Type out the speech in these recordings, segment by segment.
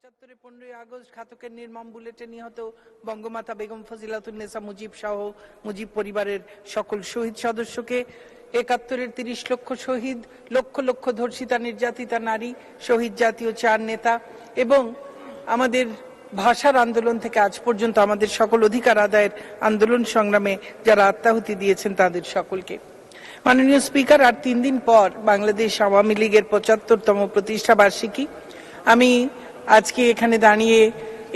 75 15 August ঘাতকের নির্মম বুলেটে নিহত বঙ্গমাতা বেগম ফজিলাতুন্নেসা মুজিব সহ মুজিব পরিবারের সকল শহীদ সদস্যকে, 71-এর 30 লক্ষ শহীদ, লক্ষ লক্ষ ধর্ষিতা নির্যাতিতা নারী, শহীদ জাতীয় 4 নেতা এবং আমাদের ভাষার আন্দোলন থেকে আজ পর্যন্ত আমাদের সকল অধিকার আদায়ের আন্দোলন সংগ্রামে যারা আত্মাহুতি দিয়েছেন তাদের সকলকে। মাননীয় স্পিকার, আর 3 দিন পর বাংলাদেশ আওয়ামী লীগের 75তম প্রতিষ্ঠা বার্ষিকী। আমি আজকে এখানে দাঁড়িয়ে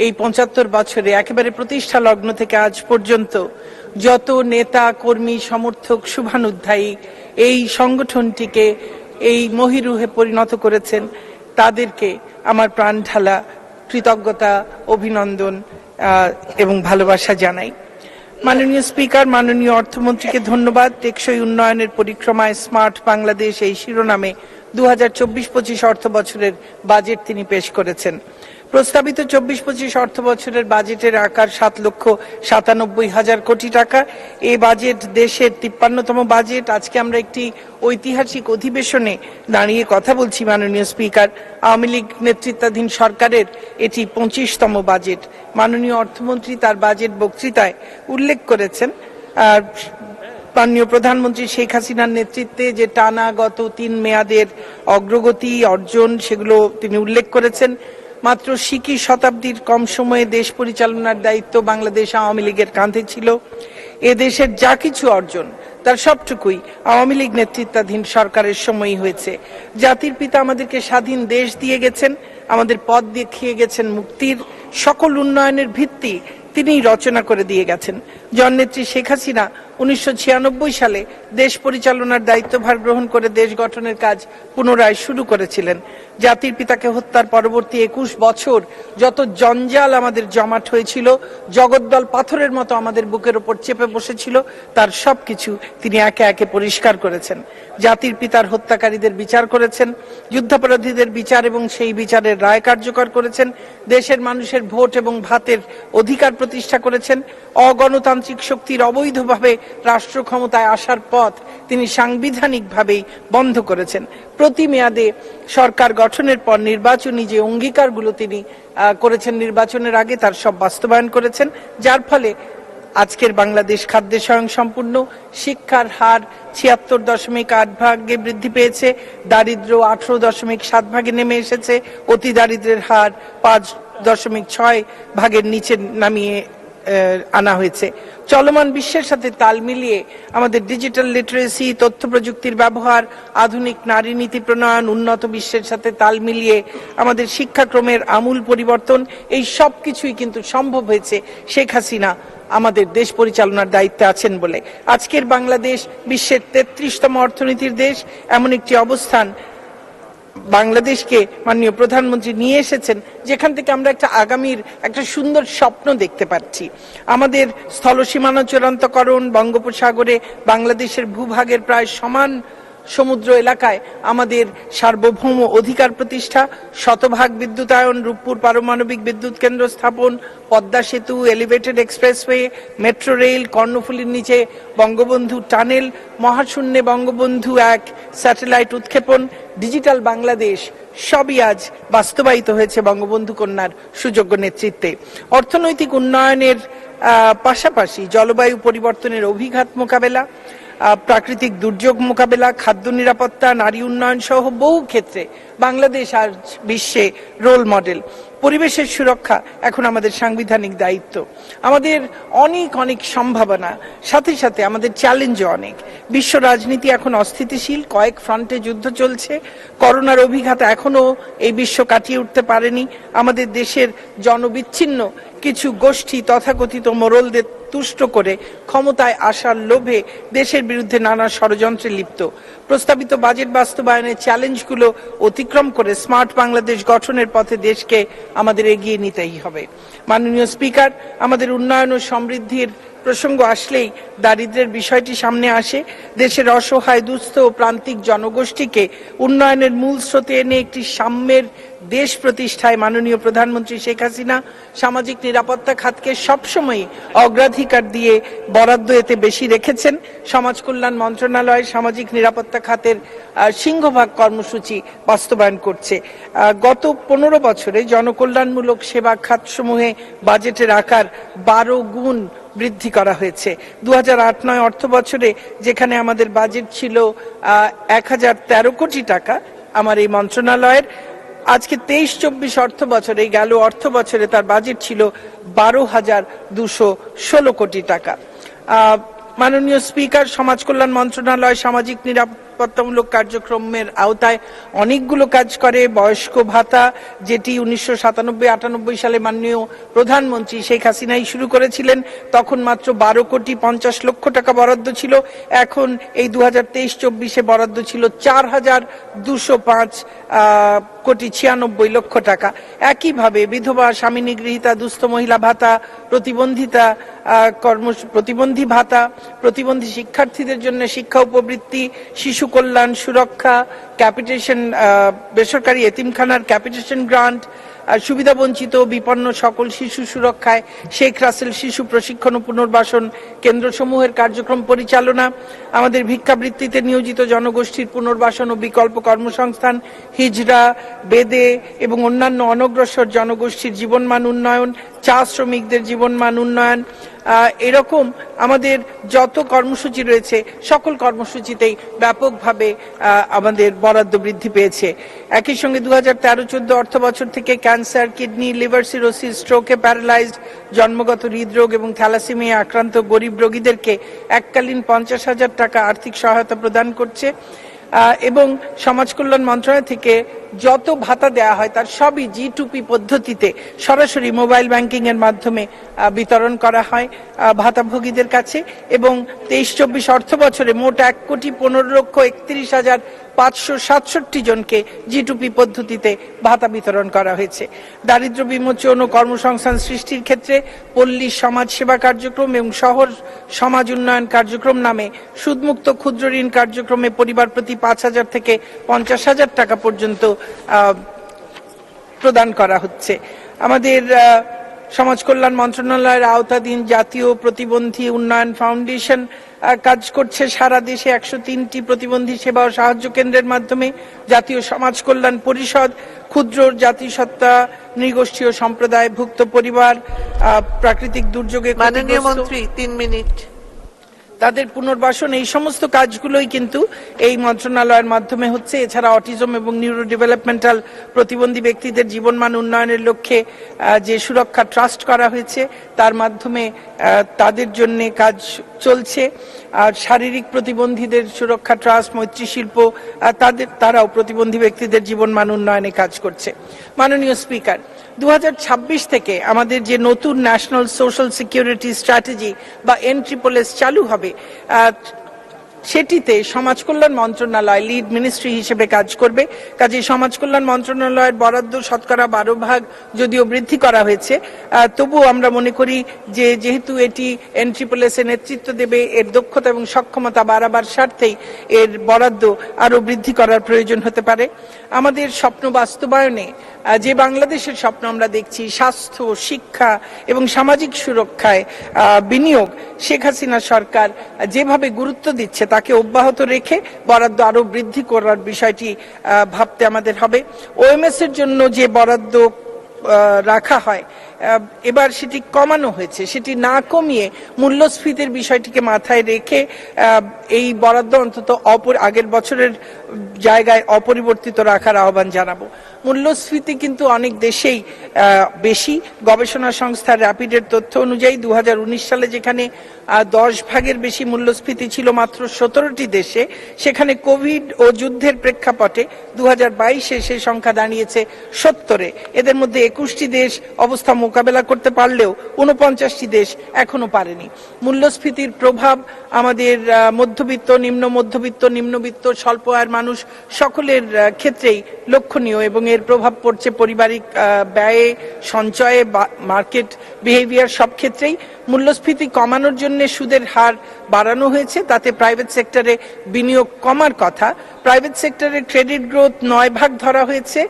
এই 75 বছরে একেবারে প্রতিষ্ঠা লগ্ন থেকে আজ পর্যন্ত যত নেতা কর্মী সমর্থক শুভানুধ্যায়ী এই সংগঠনটিকে এই মহিরুহে পরিণত করেছেন তাদেরকে আমার প্রাণ ঢালা কৃতজ্ঞতা, অভিনন্দন এবং ভালোবাসা জানাই। মাননীয় স্পিকার, মাননীয় অর্থমন্ত্রীকে ধন্যবাদ। টেকসই উন্নয়নের পরিক্রমায় স্মার্ট বাংলাদেশ এই শিরোনামে 2024-25 অর্থ বছরের বাজেট তিনি পেশ করেছেন। প্রস্তাবিত 24-25 অর্থ বছরের বাজেটের আকার 7,97,000 কোটি টাকা। এই বাজেট দেশের 53তম বাজেট। আজকে আমরা একটি ঐতিহাসিক অধিবেশনে দাঁড়িয়ে কথা বলছি। মাননীয় স্পিকার, আওয়ামী লীগ নেতৃত্বাধীন সরকারের এটি 25তম বাজেট। মাননীয় অর্থমন্ত্রী তার বাজেট বক্তৃতায় উল্লেখ করেছেন মাননীয় প্রধানমন্ত্রী শেখ হাসিনার নেতৃত্বে যে টানা গত 3 মেয়াদের অগ্রগতি অর্জন সেগুলো তিনি উল্লেখ করেছেন। মাত্র সিকি শতাব্দীর কম সময়ে দেশ পরিচালনার দায়িত্ব বাংলাদেশ আওয়ামী লীগের কাঁধে ছিল। এ দেশের যা কিছু অর্জন তার সবটুকুই আওয়ামী লীগ নেতৃত্বাধীন সরকারের সময়ই হয়েছে। জাতির পিতা আমাদেরকে স্বাধীন দেশ দিয়ে গেছেন, আমাদের পথ দেখিয়ে গেছেন মুক্তির। সকল উন্নয়নের ভিত্তি তিনিই রচনা করে দিয়ে গেছেন। জননেত্রী শেখ হাসিনা 1996 সালে দেশ পরিচালনার দায়িত্বভার গ্রহণ করে দেশ গঠনের কাজ পুনরায় শুরু করেছিলেন। জাতির পিতাকে হত্যার পরবর্তী 21 বছর যত জঞ্জাল আমাদের জমাট হয়েছিল, জগদ্দল পাথরের মতো আমাদের বুকের ওপর চেপে বসেছিল, তার সবকিছু তিনি একে একে পরিষ্কার করেছেন। জাতির পিতার হত্যাকারীদের বিচার করেছেন, যুদ্ধাপরাধীদের বিচার এবং সেই বিচারের রায় কার্যকর করেছেন, দেশের মানুষের ভোট এবং ভাতের অধিকার প্রতিষ্ঠা করেছেন। অগণতান্ত্রিক শক্তির অবৈধভাবে রাষ্ট্র ক্ষমতায় আসার পথ তিনি সাংবিধানিকভাবেই বন্ধ করেছেন। প্রতি মেয়াদে সরকার গঠনের পর নির্বাচনী যে অঙ্গীকারগুলো তিনি করেছেন নির্বাচনের আগে তার সব বাস্তবায়ন করেছেন, যার ফলে আজকের বাংলাদেশ খাদ্যে স্বয়ংসম্পূর্ণ। শিক্ষার হার 76.8 বৃদ্ধি পেয়েছে, দারিদ্র 18.7 নেমে এসেছে, অতি দারিদ্রের হার 5.6 নিচে নামিয়ে আনা হয়েছে। চলমান বিশ্বের সাথে তাল মিলিয়ে আমাদের ডিজিটাল লিটারেসি, তথ্য প্রযুক্তির ব্যবহার, আধুনিক নারী নীতি প্রণয়ন, উন্নত বিশ্বের সাথে তাল মিলিয়ে আমাদের শিক্ষাক্রমের আমূল পরিবর্তন, এই সব কিছুই কিন্তু সম্ভব হয়েছে শেখ হাসিনা আমাদের দেশ পরিচালনার দায়িত্বে আছেন বলে। আজকের বাংলাদেশ বিশ্বের 33তম অর্থনীতির দেশ। এমন একটি অবস্থান বাংলাদেশকে মাননীয় প্রধানমন্ত্রী নিয়ে এসেছেন যেখান থেকে আমরা একটা আগামীর একটা সুন্দর স্বপ্ন দেখতে পাচ্ছি। আমাদের স্থলসীমানা চূড়ান্তকরণ, বঙ্গোপসাগরে বাংলাদেশের ভূভাগের প্রায় সমান সমুদ্র এলাকায় আমাদের সার্বভৌম অধিকার প্রতিষ্ঠা, শতভাগ বিদ্যুতায়ন, রূপপুর পারমাণবিক বিদ্যুৎ কেন্দ্র স্থাপন, পদ্মা সেতু, এলিভেটেড এক্সপ্রেসওয়ে, মেট্রো রেল, কর্ণফুলীর নিচে বঙ্গবন্ধু টানেল, মহাশূন্যে বঙ্গবন্ধু 1 স্যাটেলাইট উৎক্ষেপণ, ডিজিটাল বাংলাদেশ সবই আজ বাস্তবায়িত হয়েছে বঙ্গবন্ধু কন্যার সুযোগ্য নেতৃত্বে। অর্থনৈতিক উন্নয়নের পাশাপাশি জলবায়ু পরিবর্তনের অভিঘাত মোকাবেলা, প্রাকৃতিক দুর্যোগ মোকাবেলা, খাদ্য নিরাপত্তা, নারী উন্নয়ন সহ বহু ক্ষেত্রে বাংলাদেশ আজ বিশ্বে রোল মডেল। পরিবেশের সুরক্ষা এখন আমাদের সাংবিধানিক দায়িত্ব। আমাদের অনেক অনেক সম্ভাবনা, সাথে সাথে আমাদের চ্যালেঞ্জও অনেক। বিশ্ব রাজনীতি এখন অস্থিতিশীল, কয়েক ফ্রন্টে যুদ্ধ চলছে। করোনার অভিঘাত এখনো এই বিশ্ব কাটিয়ে উঠতে পারেনি। আমাদের দেশের জনবিচ্ছিন্ন কিছু গোষ্ঠী তথাকথিত মোড়লদের তুষ্ট করে ক্ষমতায় আসার লোভে দেশের বিরুদ্ধে নানা ষড়যন্ত্রে লিপ্ত। প্রস্তাবিত বাজেট বাস্তবায়নের চ্যালেঞ্জগুলো অতিক্রম করে স্মার্ট বাংলাদেশ গঠনের পথে দেশকে আমাদের এগিয়ে নিতেই হবে। মাননীয় স্পিকার, আমাদের উন্নয়ন ও সমৃদ্ধির প্রসঙ্গ আসলেই দারিদ্র্যের বিষয়টি সামনে আসে। দেশের অসহায়, দুস্থ ও প্রান্তিক জনগোষ্ঠীকে উন্নয়নের মূল স্রোতে এনে একটি সাম্যের দেশ প্রতিষ্ঠায় মাননীয় প্রধানমন্ত্রী শেখ হাসিনা সামাজিক নিরাপত্তা খাতকে সবসময় অগ্রাধিকার দিয়ে বরাদ্দ এতে বেশি রেখেছেন। সমাজ কল্যাণ মন্ত্রণালয় সামাজিক নিরাপত্তা খাতের সিংহভাগ কর্মসূচি বাস্তবায়ন করছে। গত 15 বছরে জনকল্যাণমূলক সেবা খাতসমূহে বাজেটের আকার 12 গুণ বৃদ্ধি করা হয়েছে। 2008-09 অর্থ বছরে যেখানে আমাদের বাজেট ছিল 1013 কোটি টাকা আমার এই মন্ত্রণালয়ের, আজকে 23-24 অর্থ বছরে গেল অর্থ বছরে তার বাজেট ছিল 12,216 কোটি টাকা। মাননীয় স্পিকার, সমাজ কল্যাণ মন্ত্রণালয় সামাজিক নিরাপত্তামূলক কার্যক্রমের আওতায় অনেকগুলো কাজ করে। বয়স্ক ভাতা, যেটি 1997-98 সালে মাননীয় প্রধানমন্ত্রী শেখ হাসিনাই শুরু করেছিলেন, তখন মাত্র 12 কোটি 50 লক্ষ টাকা বরাদ্দ ছিল। এখন এই 2023-24-এ বরাদ্দ ছিল 4,205 কোটি 96 লক্ষ টাকা। একইভাবে বিধবা, স্বামী নিগৃহীতা, দুস্থ মহিলা ভাতা, প্রতিবন্ধী ভাতা, প্রতিবন্ধী শিক্ষার্থীদের জন্য শিক্ষা উপবৃত্তি, শিশু কল্যাণ সুরক্ষা, ক্যাপিটেশন, বেসরকারি এতিমখানার ক্যাপিটেশন গ্রান্ট, সুবিধা বঞ্চিত বিপন্ন সকল শিশু সুরক্ষায় শেখ রাসেল শিশু প্রশিক্ষণ ও পুনর্বাসন কেন্দ্রসমূহের কার্যক্রম পরিচালনা, আমাদের ভিক্ষাবৃত্তিতে নিয়োজিত জনগোষ্ঠীর পুনর্বাসন ও বিকল্প কর্মসংস্থান, হিজড়া, বেদে এবং অন্যান্য অনগ্রসর জনগোষ্ঠীর জীবনমান উন্নয়ন, চা শ্রমিকদের জীবনমান উন্নয়ন, এরকম আমাদের যত কর্মসূচি রয়েছে সকল কর্মসূচিতেই ব্যাপকভাবে আমাদের বরাদ্দ বৃদ্ধি পেয়েছে। একই সঙ্গে 2013-14 অর্থ বছর থেকে ক্যান্সার, কিডনি, লিভার সিরোসিস, স্ট্রোকে প্যারালাইজড, জন্মগত হৃদরোগ এবং থ্যালাসেমিয়া আক্রান্ত গরিব রোগীদেরকে এককালীন 50,000 টাকা আর্থিক সহায়তা প্রদান করছে। এবং সমাজ কল্যাণ মন্ত্রণালয় থেকে যত ভাতা দেওয়া হয় তার সবই G2P পদ্ধতিতে সরাসরি মোবাইল ব্যাংকিং এর মাধ্যমে বিতরণ করা হয় ভাতাভোগীদের কাছে। এবং 23-24 অর্থ বছরে মোট 1,15,31,567 জনকে G2P পদ্ধতিতে ভাতা বিতরণ করা হয়েছে। দারিদ্র বিমোচন ও কর্মসংস্থান সৃষ্টির ক্ষেত্রে পল্লী সমাজ সেবা কার্যক্রম এবং শহর সমাজ উন্নয়ন কার্যক্রম নামে সুদমুক্ত ক্ষুদ্র ঋণ কার্যক্রমে পরিবার প্রতি 5,000 থেকে 50,000 টাকা পর্যন্ত প্রদান করা হচ্ছে। আমাদের সমাজ কল্যাণ মন্ত্রণালয়ের আওতাধীন জাতীয় প্রতিবন্ধী উন্নয়ন ফাউন্ডেশন কাজ করছে সারা দেশে 103টি প্রতিবন্ধী সেবা ও সাহায্য কেন্দ্রের মাধ্যমে। জাতীয় সমাজ কল্যাণ পরিষদ ক্ষুদ্র জাতিসত্তা, নৃগোষ্ঠী ও সম্প্রদায়ভুক্ত পরিবার, প্রাকৃতিক দুর্যোগে মাননীয় মন্ত্রী 3 মিনিট, তাদের পুনর্বাসন, এই সমস্ত কাজগুলোই কিন্তু এই মন্ত্রণালয়ের মাধ্যমে হচ্ছে। এছাড়া অটিজম এবং নিউরো ডেভেলপমেন্টাল প্রতিবন্ধী ব্যক্তিদের জীবনমান উন্নয়নের লক্ষ্যে যে সুরক্ষা ট্রাস্ট করা হয়েছে তার মাধ্যমে তাদের জন্য কাজ চলছে। আর শারীরিক প্রতিবন্ধীদের সুরক্ষা ট্রাস্ট, মৈত্রী শিল্প, তারাও প্রতিবন্ধী ব্যক্তিদের জীবনমান উন্নয়নে কাজ করছে। মাননীয় স্পিকার, 2026 থেকে আমাদের যে নতুন ন্যাশনাল সোশ্যাল সিকিউরিটি স্ট্র্যাটেজি বা NSSS চালু হবে, সেটিতে সমাজ কল্যাণ মন্ত্রণালয় লিড মিনিস্ট্রি হিসেবে কাজ করবে। কাজে সমাজ কল্যাণ মন্ত্রণালয়ের বরাদ্দ শতকরা 12% যদিও বৃদ্ধি করা হয়েছে, তবুও আমরা মনে করি যে যেহেতু এটি NSSS এর নেতৃত্ব দেবে, এর দক্ষতা এবং সক্ষমতা বাড়াবার স্বার্থেই এর বরাদ্দ আরো বৃদ্ধি করার প্রয়োজন হতে পারে। আমাদের স্বপ্ন বাস্তবায়নে যে বাংলাদেশের স্বপ্ন আমরা দেখছি, স্বাস্থ্য, শিক্ষা এবং সামাজিক সুরক্ষায় বিনিয়োগ, শেখ হাসিনা সরকার যেভাবে গুরুত্ব দিচ্ছে তাকে অব্যাহত রেখে বরাদ্দ আরো বৃদ্ধি করার বিষয়টি ভাবতে আমাদের হবে। OMS এর জন্য যে বরাদ্দ রাখা হয় এবার সেটি কমানো হয়েছে, সেটি না কমিয়ে মূল্যস্ফীতির বিষয়টিকে মাথায় রেখে এই বরাদ্দ অন্তত আগের বছরের জায়গায় অপরিবর্তিত রাখার আহ্বান জানাবো। মূল্যস্ফীতি কিন্তু অনেক দেশেই বেশি। গবেষণা সংস্থা র্যাপিডের তথ্য অনুযায়ী 2019 সালে যেখানে 10 ভাগের বেশি মূল্যস্ফীতি ছিল মাত্র 17টি দেশে, সেখানে কোভিড ও যুদ্ধের প্রেক্ষাপটে 2022-এ সেই সংখ্যা দাঁড়িয়েছে 70-এ। এদের মধ্যে 21টি দেশ অবস্থা মোকাবেলা করতে পারলেও 49টি দেশ এখনো পারেনি। মূল্যস্ফীতির প্রভাব আমাদের মধ্যবিত্ত, নিম্ন মধ্যবিত্ত, নিম্নবিত্ত, স্বল্প আয়ের মানুষ সকলের ক্ষেত্রেই লক্ষণীয় এবং এর প্রভাব পড়ছে পারিবারিক ব্যয়ে, সঞ্চয়ে, মার্কেট বিহেভিয়ার সব ক্ষেত্রেই। মূল্যস্ফীতি কমানোর জন্য সুদের হার বাড়ানো হয়েছে, তাতে প্রাইভেট সেক্টরে বিনিয়োগ কমার কথা। প্রাইভেট সেক্টরের ক্রেডিট গ্রোথ 9 ভাগ ধরা হয়েছে।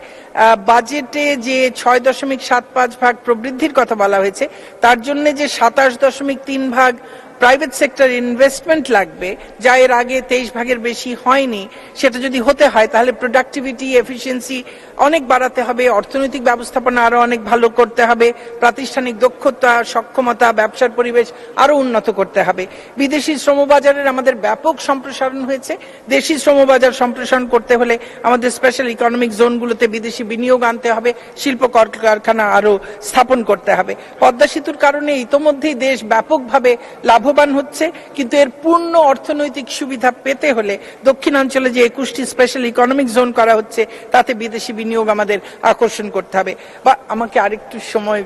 বাজেটে যে 6.75 ভাগ প্রবৃদ্ধির কথা বলা হয়েছে, তার জন্য যে 27.3 ভাগ প্রাইভেট সেক্টর ইনভেস্টমেন্ট লাগবে, যা এর আগে 23 ভাগের বেশি হয়নি, সেটা যদি হতে হয় তাহলে প্রোডাক্টিভিটি, এফিসিয়েন্সি অনেক বাড়াতে হবে, অর্থনৈতিক ব্যবস্থাপনা আরো অনেক ভালো করতে হবে, প্রাতিষ্ঠানিক দক্ষতা, সক্ষমতা, ব্যবসার পরিবেশ আরো উন্নত করতে হবে। বিদেশি শ্রমবাজারের আমাদের ব্যাপক সম্প্রসারণ হয়েছে। দেশি শ্রমবাজার সম্প্রসারণ করতে হলে আমাদের স্পেশাল ইকোনমিক জোনগুলোতে বিদেশি বিনিয়োগ আনতে হবে, শিল্প কারখানা আরো স্থাপন করতে হবে। পদ্মা সেতুর কারণে ইতোমধ্যেই দেশ ব্যাপকভাবে লাভবান হচ্ছে, কিন্তু এর পূর্ণ অর্থনৈতিক সুবিধা পেতে হলে দক্ষিণাঞ্চলে যে 21টি স্পেশাল ইকোনমিক জোন করা হচ্ছে, তাতে বিদেশি বিনিয়োগ আমাদের আকর্ষণ করতে হবে। বা আমাকে আরেকটু সময়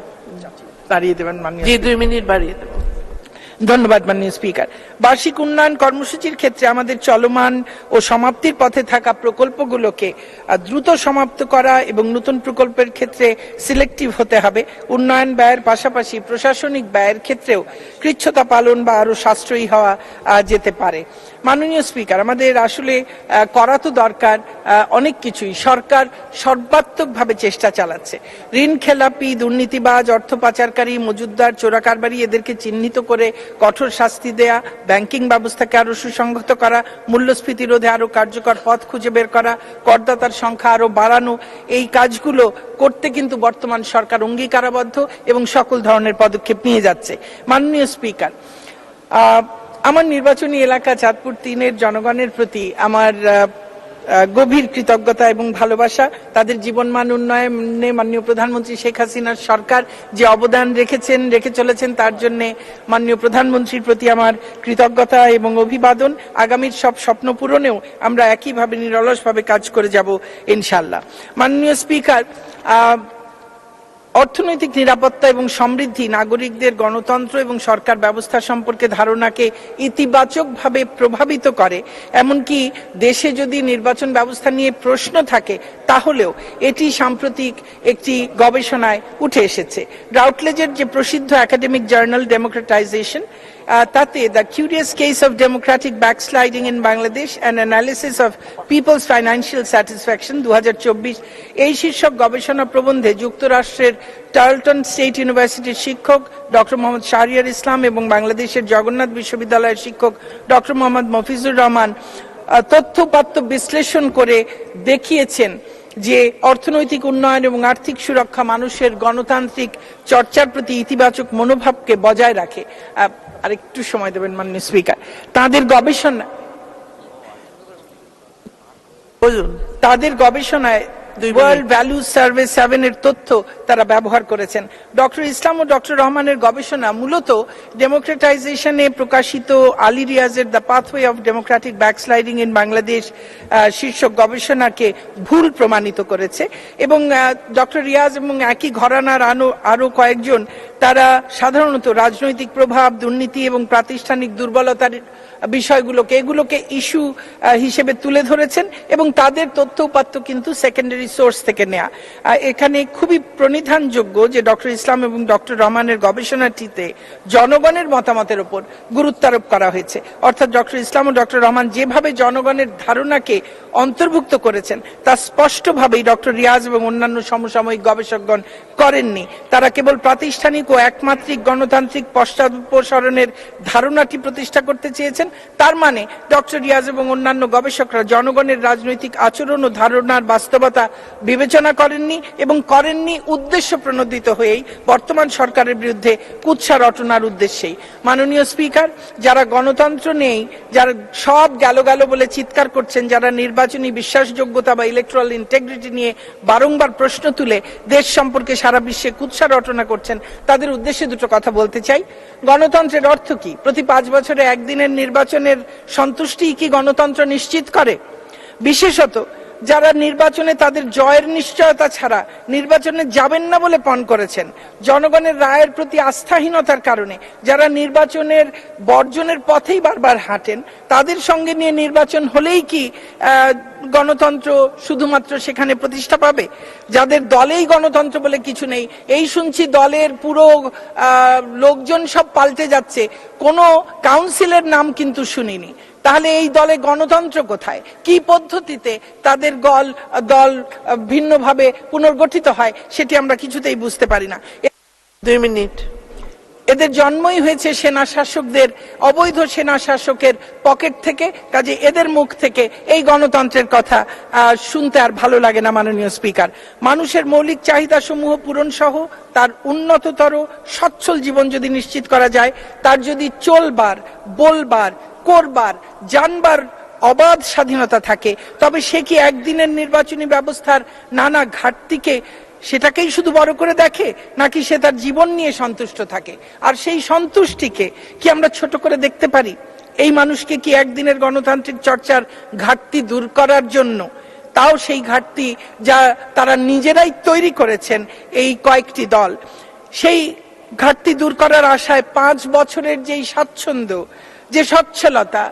দাঁড়িয়ে দেবেন মাননীয়। জি, 2 মিনিট বাড়িয়ে দেব। ধন্যবাদ মাননীয় স্পিকার। বার্ষিক উন্নয়ন কর্মসূচির ক্ষেত্রে আমাদের চলমান ও সমাপ্তির পথে থাকা প্রকল্পগুলোকে দ্রুত সমাপ্ত করা এবং নতুন প্রকল্পের ক্ষেত্রে সিলেক্টিভ হতে হবে। উন্নয়ন ব্যয়ের পাশাপাশি প্রশাসনিক ব্যয়ের ক্ষেত্রেও কৃচ্ছতা পালন বা আরো সাশ্রয়ী হওয়া যেতে পারে। মাননীয় স্পিকার, আমাদের আসলে করা তো দরকার অনেক কিছুই। সরকার সর্বাত্মকভাবে চেষ্টা চালাচ্ছে। ঋণ খেলাপি, দুর্নীতিবাজ, অর্থ পাচারকারী, মজুদদার, চোরাকারবারি এদেরকে চিহ্নিত করে কঠোর শাস্তি দেয়া, ব্যাংকিং ব্যবস্থাকে আরো সুসংহত করা, মূল্যস্ফীতি রোধে আরো কার্যকর পথ খুঁজে বের করা, করদাতার সংখ্যা আরো বাড়ানো, এই কাজগুলো করতে কিন্তু বর্তমান সরকার অঙ্গীকারাবদ্ধ এবং সকল ধরনের পদক্ষেপ নিয়ে যাচ্ছে। মাননীয় স্পিকার, আমার নির্বাচনী এলাকা চাঁদপুর 3-এর জনগণের প্রতি আমার গভীর কৃতজ্ঞতা এবং ভালোবাসা। তাদের জীবনমান উন্নয়নে মাননীয় প্রধানমন্ত্রী শেখ হাসিনার সরকার যে অবদান রেখে চলেছেন, তার জন্য মাননীয় প্রধানমন্ত্রীর প্রতি আমার কৃতজ্ঞতা এবং অভিবাদন। আগামীর সব স্বপ্ন পূরণেও আমরা একইভাবে নিরলসভাবে কাজ করে যাব ইনশাআল্লাহ। মাননীয় স্পিকার, অর্থনৈতিক নিরাপত্তা এবং সমৃদ্ধি নাগরিকদের গণতন্ত্র এবং সরকার ব্যবস্থা সম্পর্কে ধারণাকে ইতিবাচকভাবে প্রভাবিত করে। এমনকি দেশে যদি নির্বাচন ব্যবস্থা নিয়ে প্রশ্ন থাকে, তাহলেও এটি সাম্প্রতিক একটি গবেষণায় উঠে এসেছে। রাউটলেজের যে প্রসিদ্ধ একাডেমিক জার্নাল ডেমোক্রেটাইজেশন, তাতে the curious case of democratic backsliding in Bangladesh and analysis of people's financial satisfaction 2024, এই শীর্ষক গবেষণা প্রবন্ধে যুক্তরাষ্ট্রের টার্লটন স্টেট ইউনিভার্সিটির শিক্ষক ডক্টর মোহাম্মদ শাহরিয়ার ইসলাম এবং বাংলাদেশের জগন্নাথ বিশ্ববিদ্যালয়ের শিক্ষক ডক্টর মোহাম্মদ মফিজুর রহমান তথ্যপাত্য বিশ্লেষণ করে দেখিয়েছেন যে অর্থনৈতিক উন্নয়ন এবং আর্থিক সুরক্ষা মানুষের গণতান্ত্রিক চর্চার প্রতি ইতিবাচক মনোভাবকে বজায় রাখে। আরেকটু সময় দেবেন মাননীয় স্পিকার। তাদের গবেষণায় ওয়ার্ল্ড ভ্যালু সার্ভে 7 এর তথ্য তারা ব্যবহার করেছেন। ডক্টর ইসলাম ও ডক্টর রহমানের গবেষণা মূলত ডেমোক্রেটাইজেশনে প্রকাশিত আলী রিয়াজের the pathway of democratic backsliding in Bangladesh শীর্ষক গবেষণাকে ভুল প্রমাণিত করেছে এবং ডক্টর রিয়াজ এবং একই ঘরানার আরো কয়েকজন তারা সাধারণত রাজনৈতিক প্রভাব, দুর্নীতি এবং প্রাতিষ্ঠানিক দুর্বলতার এগুলোকে ইস্যু হিসেবে তুলে ধরেছেন এবং তাদের তথ্য উপাত্ত কিন্তু সেকেন্ডারি সোর্স থেকে নেয়া। এখানে খুবই প্রণিধানযোগ্য যে ডক্টর ইসলাম এবং ডক্টর রহমানের গবেষণাটিতে জনগণের মতামতের উপর গুরুত্ব আরোপ করা হয়েছে। অর্থাৎ ডক্টর ইসলাম ও ডক্টর রহমান যেভাবে জনগণের ধারণাকে অন্তর্ভুক্ত করেছেন, তা স্পষ্টভাবেই ডক্টর রিয়াজ এবং অন্যান্য সমসাময়িক গবেষকগণ করেননি। তারা কেবল প্রাতিষ্ঠানিক ও একমাত্রিক গণতান্ত্রিক পশ্চাদপসরণের ধারণাটি প্রতিষ্ঠা করতে চেয়েছেন। তার মানে ডক্টর রিয়াজ এবং অন্যান্য গবেষকরা জনগণের রাজনৈতিক আচরণ ও ধারণার বাস্তবতা বিবেচনা করেননি এবং উদ্দেশ্য প্রণোদিত হয়েই বর্তমান সরকারের বিরুদ্ধে কুৎসা রটনার উদ্দেশ্যেই। মাননীয় স্পিকার, যারা গণতন্ত্র নেই, যারা সব গেল বলে চিৎকার করছেন, যারা নির্বাচনী বিশ্বাসযোগ্যতা বা ইলেকট্রাল ইন্টেগ্রিটি নিয়ে বারংবার প্রশ্ন তুলে দেশ সম্পর্কে সারা বিশ্বে কুৎসা রটনা করছেন, তাদের উদ্দেশ্যে দুটো কথা বলতে চাই। গণতন্ত্রের অর্থ কি? প্রতি 5 বছরে একদিনের নির্বাচনের সন্তুষ্টি কি গণতন্ত্র নিশ্চিত করে? বিশেষত যারা নির্বাচনে তাদের জয়ের নিশ্চয়তা ছাড়া নির্বাচনে যাবেন না বলে পণ করেছেন, জনগণের রায়ের প্রতি আস্থাহীনতার কারণে যারা নির্বাচনের বর্জনের পথেই বারবার হাঁটেন, তাদের সঙ্গে নিয়ে নির্বাচন হলেই কি গণতন্ত্র শুধুমাত্র সেখানে প্রতিষ্ঠা পাবে, যাদের দলেই গণতন্ত্র বলে কিছু নেই। এই শুনছি দলের পুরো লোকজন সব পাল্টে যাচ্ছে, কোনো কাউন্সিলের নাম কিন্তু শুনিনি। তাহলে এই দলে গণতন্ত্র কোথায়? কি পদ্ধতিতে তাদের দল ভিন্নভাবে পুনর্গঠিত হয় সেটি আমরা কিছুতেই বুঝতে পারি না। 2 মিনিট। এদের জন্মই হয়েছে সেনা শাসকদের, অবৈধ সেনা শাসকের পকেট থেকে, কাজে এদের মুখ থেকে এই গণতন্ত্রের কথা শুনতে আর ভালো লাগে না। মাননীয় স্পিকার, মানুষের মৌলিক চাহিদা সমূহ পূরণ সহ তার উন্নততর সচ্ছল জীবন যদি নিশ্চিত করা যায়, তার যদি চলবার, বলবার, করবার, জানবার অবাধ স্বাধীনতা থাকে, তবে সে কি একদিনের নির্বাচনী ব্যবস্থার নানা ঘাটতিকে সেটাকেই শুধু বড় করে দেখে, নাকি সে তার জীবন নিয়ে সন্তুষ্ট থাকে? আর সেই সন্তুষ্টিকে কি আমরা ছোট করে দেখতে পারি? এই মানুষকে কি একদিনের গণতান্ত্রিক চর্চার ঘাটতি দূর করার জন্য, তাও সেই ঘাটতি যা তারা নিজেরাই তৈরি করেছেন এই কয়েকটি দল, সেই ঘাটতি দূর করার আশায় 5 বছরের যেই স্বাচ্ছন্দ্য, যে সচ্ছলতা,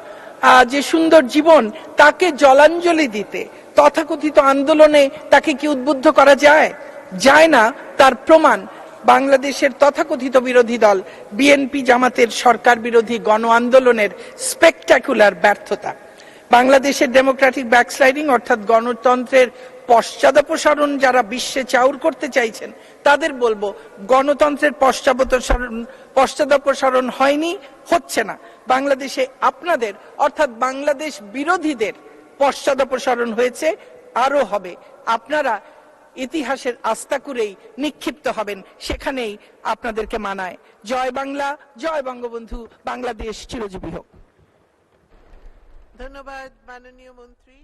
যে সুন্দর জীবন, তাকে জলাঞ্জলি দিতে তথাকথিত আন্দোলনে তাকে কি উদ্বুদ্ধ করা যায়? যায় না। তার প্রমাণ বাংলাদেশের তথাকথিত বিরোধী দল বিএনপি জামাতের সরকার বিরোধী গণ আন্দোলনের স্পেকটাকুলার ব্যর্থতা। বাংলাদেশের ডেমোক্রেটিক ব্যাকস্লাইডিং অর্থাৎ গণতন্ত্রের পশ্চাদপসারণ যারা বিশ্বে চাউর করতে চাইছেন, তাদের বলবো গণতন্ত্রের পশ্চাদপসারণ হয়নি, হচ্ছে না। বাংলাদেশে আপনাদের অর্থাৎ বাংলাদেশ বিরোধীদের পশ্চাদপসারণ হয়েছে, আরো হবে। আপনারা ইতিহাসের আস্তাকুরেই নিক্ষিপ্ত হবেন, সেখানেই আপনাদেরকে মানায়। জয় বাংলা, জয় বঙ্গবন্ধু, বাংলাদেশ চিরজীবী হোক। ধন্যবাদ মাননীয় মন্ত্রী।